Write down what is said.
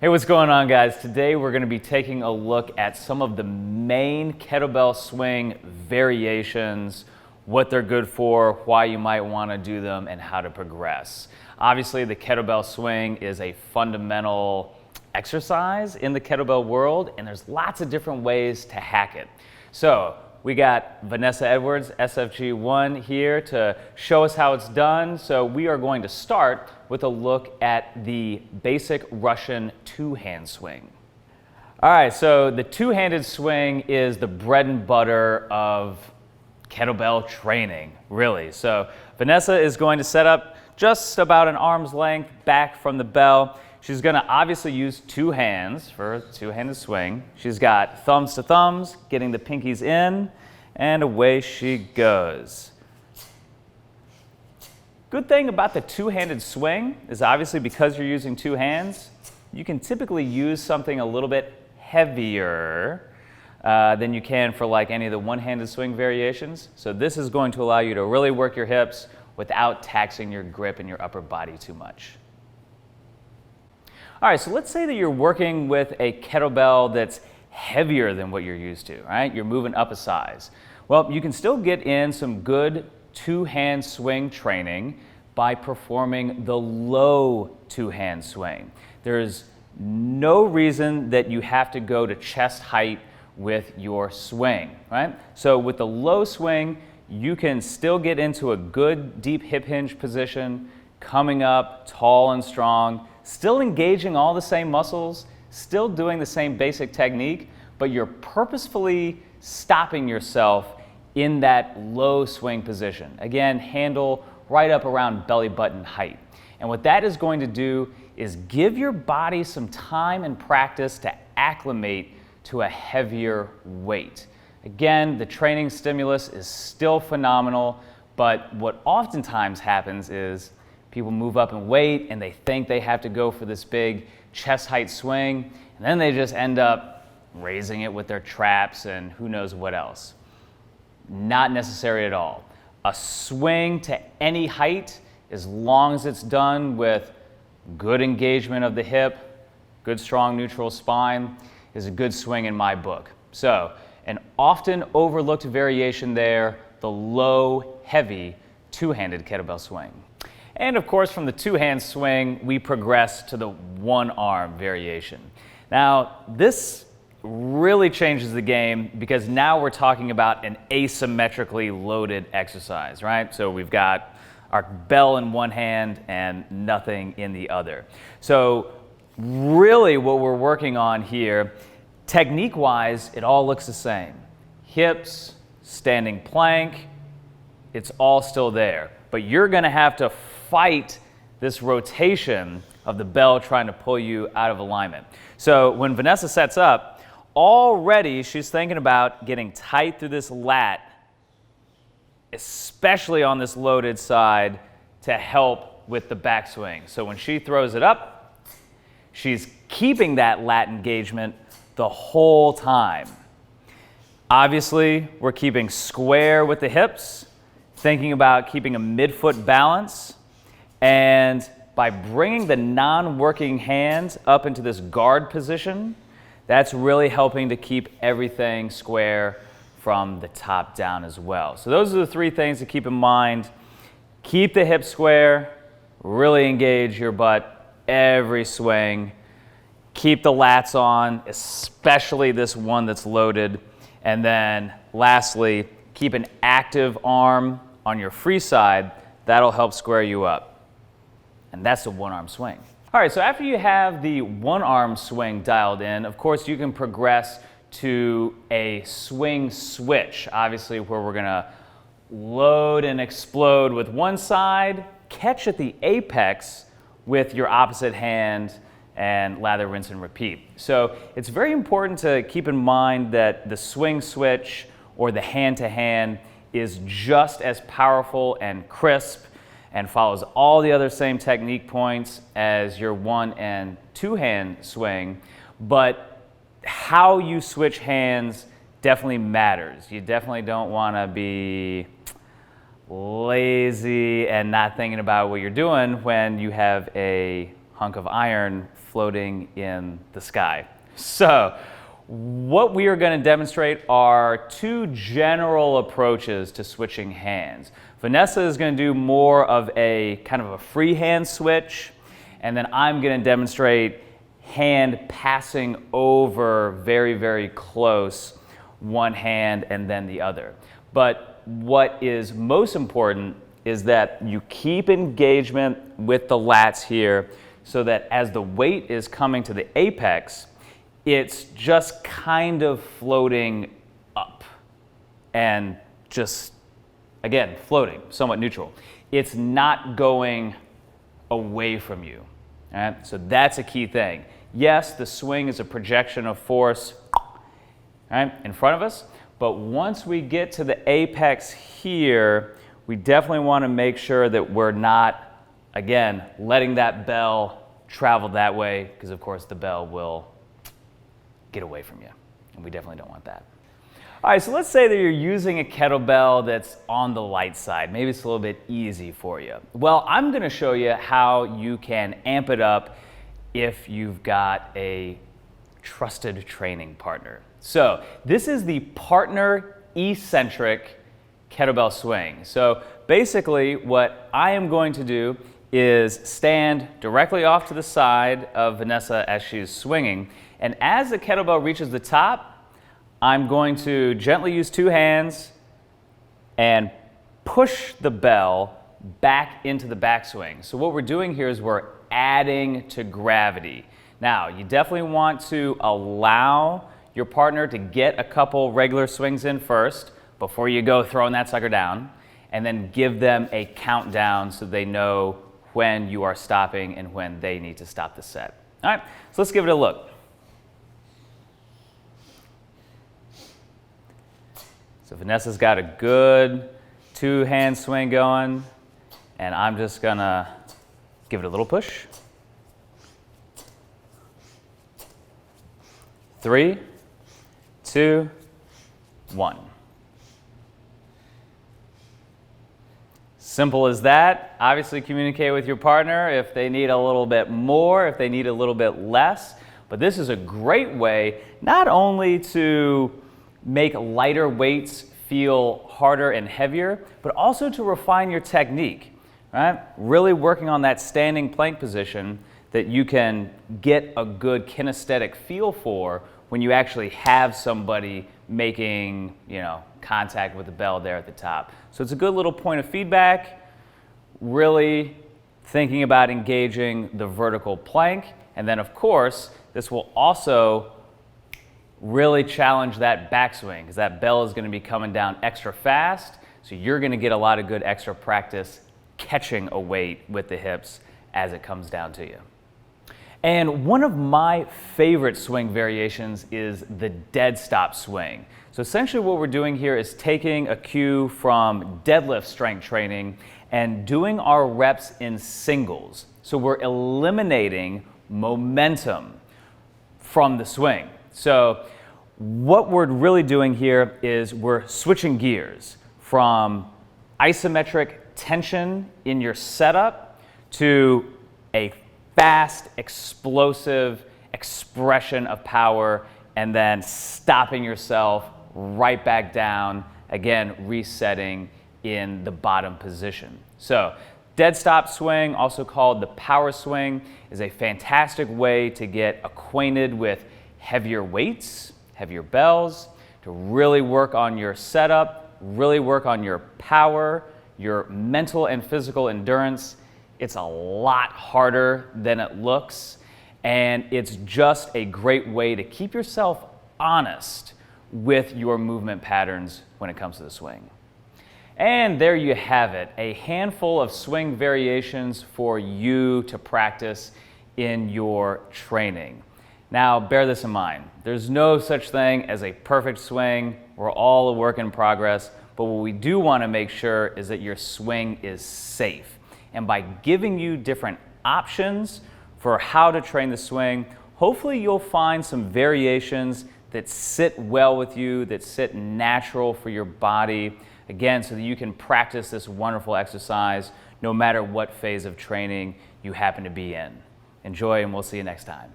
Hey, what's going on, guys? Today we're going to be taking a look at some of the main kettlebell swing variations, what they're good for, why you might want to do them, and how to progress. Obviously, the kettlebell swing is a fundamental exercise in the kettlebell world, and there's lots of different ways to hack it. So we got Vanessa Edwards, SFG1, here to show us how it's done. So we are going to start with a look at the basic Russian two-hand swing. All right, so the two-handed swing is the bread and butter of kettlebell training, really. So Vanessa is going to set up just about an arm's length back from the bell. She's going to obviously use two hands for a two-handed swing. She's got thumbs to thumbs, getting the pinkies in, and away she goes. Good thing about the two-handed swing is obviously because you're using two hands, you can typically use something a little bit heavier than you can for like any of the one-handed swing variations. So this is going to allow you to really work your hips without taxing your grip and your upper body too much. All right, so let's say that you're working with a kettlebell that's heavier than what you're used to, right? You're moving up a size. Well, you can still get in some good two-hand swing training by performing the low two-hand swing. There's no reason that you have to go to chest height with your swing, right? So with the low swing, you can still get into a good deep hip hinge position, coming up tall and strong, still engaging all the same muscles, still doing the same basic technique, but you're purposefully stopping yourself in that low swing position. Again, handle right up around belly button height. And what that is going to do is give your body some time and practice to acclimate to a heavier weight. Again, the training stimulus is still phenomenal, but what oftentimes happens is people move up in weight and they think they have to go for this big chest height swing, and then they just end up raising it with their traps and who knows what else. Not necessary at all. A swing to any height, as long as it's done with good engagement of the hip, good strong neutral spine, is a good swing in my book. So, an often overlooked variation there, the low, heavy, two-handed kettlebell swing. And of course, from the two-hand swing, we progress to the one-arm variation. Now, this really changes the game because now we're talking about an asymmetrically loaded exercise, right? So we've got our bell in one hand and nothing in the other. So really what we're working on here, technique-wise, it all looks the same. Hips, standing plank, it's all still there. But you're going to have to fight this rotation of the bell trying to pull you out of alignment. So when Vanessa sets up, already she's thinking about getting tight through this lat, especially on this loaded side, to help with the backswing. So when she throws it up, she's keeping that lat engagement the whole time. Obviously, we're keeping square with the hips, thinking about keeping a midfoot balance, and by bringing the non-working hands up into this guard position, that's really helping to keep everything square from the top down as well. So those are the three things to keep in mind. Keep the hips square, really engage your butt every swing. Keep the lats on, especially this one that's loaded. And then lastly, keep an active arm on your free side. That'll help square you up. And that's the one-arm swing. All right, so after you have the one-arm swing dialed in, of course you can progress to a swing switch, obviously where we're gonna load and explode with one side, catch at the apex with your opposite hand, and lather, rinse, and repeat. So it's very important to keep in mind that the swing switch or the hand-to-hand is just as powerful and crisp and follows all the other same technique points as your one and two hand swing, but how you switch hands definitely matters. You definitely don't want to be lazy and not thinking about what you're doing when you have a hunk of iron floating in the sky. So what we are going to demonstrate are two general approaches to switching hands. Vanessa is going to do more of a kind of a free hand switch, and then I'm going to demonstrate hand passing over very, very close, one hand and then the other. But what is most important is that you keep engagement with the lats here so that as the weight is coming to the apex, it's just kind of floating up and just, again, floating, somewhat neutral. It's not going away from you. All right? So that's a key thing. Yes, the swing is a projection of force, right, in front of us, but once we get to the apex here, we definitely want to make sure that we're not, again, letting that bell travel that way, because of course the bell will get away from you, and we definitely don't want that. All right, so let's say that you're using a kettlebell that's on the light side. Maybe it's a little bit easy for you. Well, I'm going to show you how you can amp it up if you've got a trusted training partner. So this is the partner eccentric kettlebell swing. So basically what I am going to do is stand directly off to the side of Vanessa as she's swinging, and as the kettlebell reaches the top, I'm going to gently use two hands and push the bell back into the backswing. So what we're doing here is we're adding to gravity. Now, you definitely want to allow your partner to get a couple regular swings in first before you go throwing that sucker down, and then give them a countdown so they know when you are stopping and when they need to stop the set. All right, so let's give it a look. So Vanessa's got a good two-hand swing going, and I'm just gonna give it a little push. 3, 2, 1. Simple as that. Obviously communicate with your partner if they need a little bit more, if they need a little bit less. But this is a great way not only to make lighter weights feel harder and heavier, but also to refine your technique, right? Really working on that standing plank position that you can get a good kinesthetic feel for when you actually have somebody making, contact with the bell there at the top. So it's a good little point of feedback, really thinking about engaging the vertical plank. And then of course, this will also really challenge that backswing, because that bell is going to be coming down extra fast. So you're going to get a lot of good extra practice catching a weight with the hips as it comes down to you. And one of my favorite swing variations is the dead stop swing. So essentially what we're doing here is taking a cue from deadlift strength training and doing our reps in singles. So we're eliminating momentum from the swing. So what we're really doing here is we're switching gears from isometric tension in your setup to a fast, explosive expression of power, and then stopping yourself right back down, again, resetting in the bottom position. So dead stop swing, also called the power swing, is a fantastic way to get acquainted with heavier weights, heavier bells, to really work on your setup, really work on your power, your mental and physical endurance. It's a lot harder than it looks, and it's just a great way to keep yourself honest with your movement patterns when it comes to the swing. And there you have it, a handful of swing variations for you to practice in your training. Now, bear this in mind. There's no such thing as a perfect swing. We're all a work in progress, but what we do want to make sure is that your swing is safe. And by giving you different options for how to train the swing, hopefully you'll find some variations that sit well with you, that sit natural for your body, again, so that you can practice this wonderful exercise no matter what phase of training you happen to be in. Enjoy, and we'll see you next time.